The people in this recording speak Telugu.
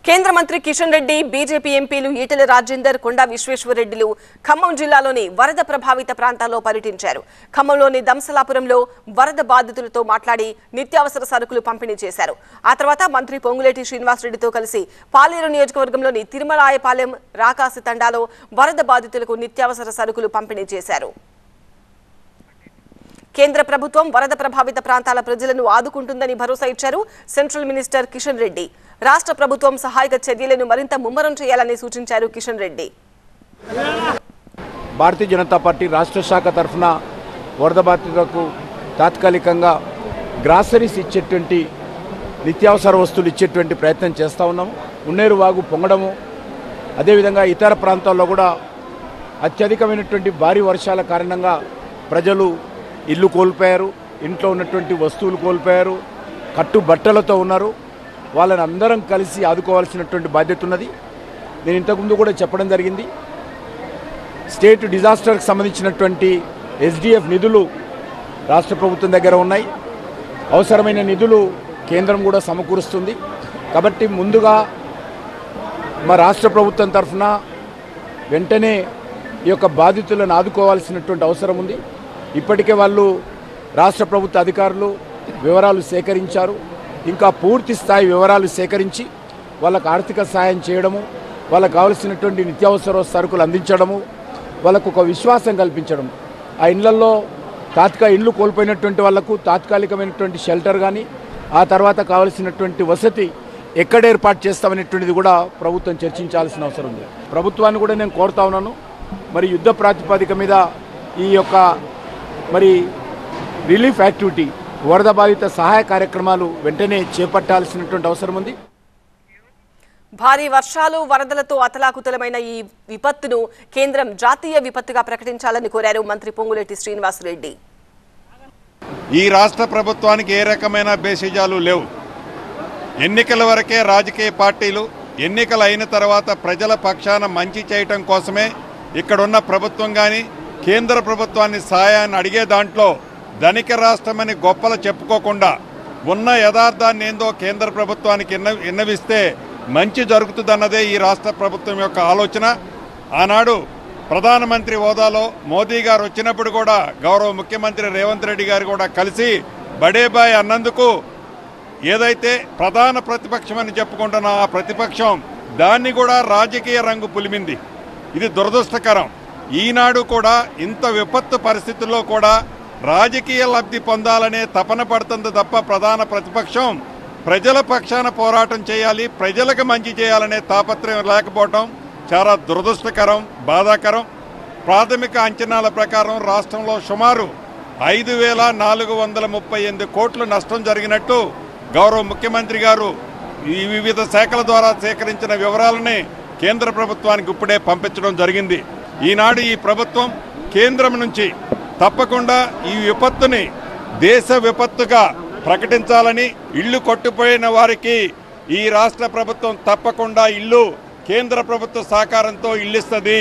కేంద్ర మంత్రి కిషన్ రెడ్డి, బీజేపీ ఎంపీలు ఈటెల రాజేందర్, కొండా విశ్వేశ్వరరెడ్డిలు ఖమ్మం జిల్లాలోని వరద ప్రభావిత ప్రాంతాల్లో పర్యటించారు. ఖమ్మంలోని దంసలాపురంలో వరద బాధితులతో మాట్లాడి నిత్యావసర సరుకులు పంపిణీ చేశారు. ఆ తర్వాత మంత్రి పొంగులేటి శ్రీనివాసరెడ్డితో కలిసి పాలేరు నియోజకవర్గంలోని తిరుమలాయపాలెం, రాకాసి తండాలో వరద బాధితులకు నిత్యావసర సరుకులు పంపిణీ చేశారు. కేంద్ర ప్రభుత్వం వరద ప్రభావిత ప్రాంతాల ప్రజలను ఆదుకుంటుందని భరోసా ఇచ్చారు సెంట్రల్ మినిస్టర్ కిషన్ రెడ్డి. రాష్ట్ర ప్రభుత్వం సహాయక చర్యలను మరింత ముమ్మరం చేయాలని సూచించారు కిషన్ రెడ్డి. భారతీయ జనతా పార్టీ రాష్ట్ర శాఖ తరఫున వరద బాధితులకు తాత్కాలికంగా గ్రాసరీస్ ఇచ్చేటువంటి నిత్యావసర వస్తువులు ఇచ్చేటువంటి ప్రయత్నం చేస్తూ ఉన్నాము. ఉన్నేరు వాగు పొంగడము, అదేవిధంగా ఇతర ప్రాంతాల్లో కూడా అత్యధికమైనటువంటి భారీ వర్షాల కారణంగా ప్రజలు ఇల్లు కోల్పోయారు, ఇంట్లో ఉన్నటువంటి వస్తువులు కోల్పోయారు, కట్టుబట్టలతో ఉన్నారు. వాళ్ళని అందరం కలిసి ఆదుకోవాల్సినటువంటి బాధ్యత ఉన్నది. నేను ఇంతకుముందు కూడా చెప్పడం జరిగింది, స్టేట్ డిజాస్టర్కి సంబంధించినటువంటి ఎస్డిఎఫ్ నిధులు రాష్ట్ర ప్రభుత్వం దగ్గర ఉన్నాయి. అవసరమైన నిధులు కేంద్రం కూడా సమకూరుస్తుంది. కాబట్టి ముందుగా మా రాష్ట్ర ప్రభుత్వం తరఫున వెంటనే ఈ యొక్క బాధితులను ఆదుకోవాల్సినటువంటి అవసరం ఉంది. ఇప్పటికే వాళ్ళు రాష్ట్ర ప్రభుత్వ అధికారులు వివరాలు సేకరించారు. ఇంకా పూర్తి స్థాయి వివరాలు సేకరించి వాళ్ళకు ఆర్థిక సహాయం చేయడము, వాళ్ళకు కావలసినటువంటి నిత్యావసర సరుకులు అందించడము, వాళ్ళకు ఒక విశ్వాసం కల్పించడం, ఆ ఇళ్లలో ఇల్లు కోల్పోయినటువంటి వాళ్లకు తాత్కాలికమైనటువంటి షెల్టర్ కానీ, ఆ తర్వాత కావలసినటువంటి వసతి ఎక్కడ ఏర్పాటు చేస్తామనేటువంటిది కూడా ప్రభుత్వం చర్చించాల్సిన అవసరం ఉంది. ప్రభుత్వాన్ని కూడా నేను కోరుతా ఉన్నాను, మరి యుద్ధ ప్రాతిపదిక మీద ఈ యొక్క రిలీఫ్ యాక్టివిటీ, వరద బాధిత సహాయ కార్యక్రమాలు వెంటనే చేపట్టాల్సినటువంటి అవసరం ఉంది. భారీ వర్షాలు, వరదలతో అతలాకుతలమైన ఈ విపత్తును కేంద్రం జాతీయ విపత్తుగా ప్రకటించాలని కోరారు మంత్రి పొంగులేటి శ్రీనివాసరెడ్డి. ఈ రాష్ట్ర ప్రభుత్వానికి ఏ రకమైన బేసిజాలు లేవు. ఎన్నికల వరకే రాజకీయ పార్టీలు, ఎన్నికలు అయిన తర్వాత ప్రజల పక్షాన మంచి చేయటం కోసమే ఇక్కడున్న ప్రభుత్వం కానీ కేంద్ర ప్రభుత్వాన్ని సహాయాన్ని అడిగే దాంట్లో ధనిక రాష్ట్రమని గొప్పలు చెప్పుకోకుండా ఉన్న యథార్థాన్ని ఏందో కేంద్ర ప్రభుత్వానికి విన్నవిస్తే మంచి జరుగుతుందన్నదే ఈ రాష్ట్ర ప్రభుత్వం యొక్క ఆలోచన. ఆనాడు ప్రధానమంత్రి హోదాలో మోదీ గారు వచ్చినప్పుడు కూడా గౌరవ ముఖ్యమంత్రి రేవంత్ రెడ్డి గారు కూడా కలిసి బడేబాయ్ అన్నందుకు ఏదైతే ప్రధాన ప్రతిపక్షమని చెప్పుకుంటున్న ఆ ప్రతిపక్షం దాన్ని కూడా రాజకీయ రంగు పులిమింది. ఇది దురదృష్టకరం. ఈనాడు కూడా ఇంత విపత్తు పరిస్థితుల్లో కూడా రాజకీయ లబ్ధి పొందాలనే తపన పడుతుంది తప్ప ప్రధాన ప్రతిపక్షం ప్రజల పక్షాన పోరాటం చేయాలి, ప్రజలకు మంచి చేయాలనే తాపత్రయం లేకపోవటం చాలా దురదృష్టకరం, బాధాకరం. ప్రాథమిక అంచనాల ప్రకారం రాష్ట్రంలో సుమారు 5,438 కోట్లు నష్టం జరిగినట్టు గౌరవ ముఖ్యమంత్రి గారు ఈ వివిధ శాఖల ద్వారా సేకరించిన వివరాలని కేంద్ర ప్రభుత్వానికి ఇప్పుడే పంపించడం జరిగింది. ఈనాడు ఈ ప్రభుత్వం కేంద్రం నుంచి తప్పకుండా ఈ విపత్తుని దేశ విపత్తుగా ప్రకటించాలని, ఇళ్లు కొట్టుపోయిన వారికి ఈ రాష్ట్ర ప్రభుత్వం తప్పకుండా ఇల్లు కేంద్ర ప్రభుత్వ సహకారంతో ఇల్లిస్తుంది.